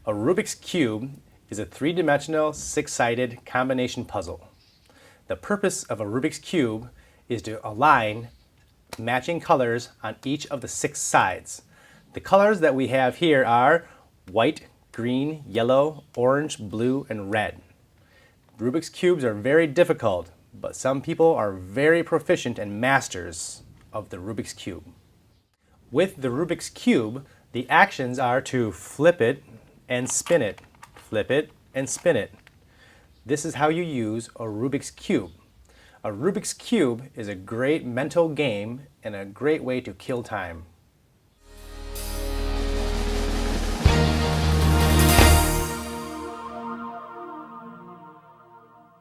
A Rubik's Cube is a three-dimensional, six-sided combination puzzle. The purpose of a Rubik's Cube is to align matching colors on each of the six sides. The colors that we have here are white, green, yellow, orange, blue, and red. Rubik's Cubes are very difficult, but some people are very proficient and masters of the Rubik's Cube. With the Rubik's Cube, the actions are to flip it and spin it, flip it and spin it. This is how you use a Rubik's Cube. A Rubik's Cube is a great mental game and a great way to kill time.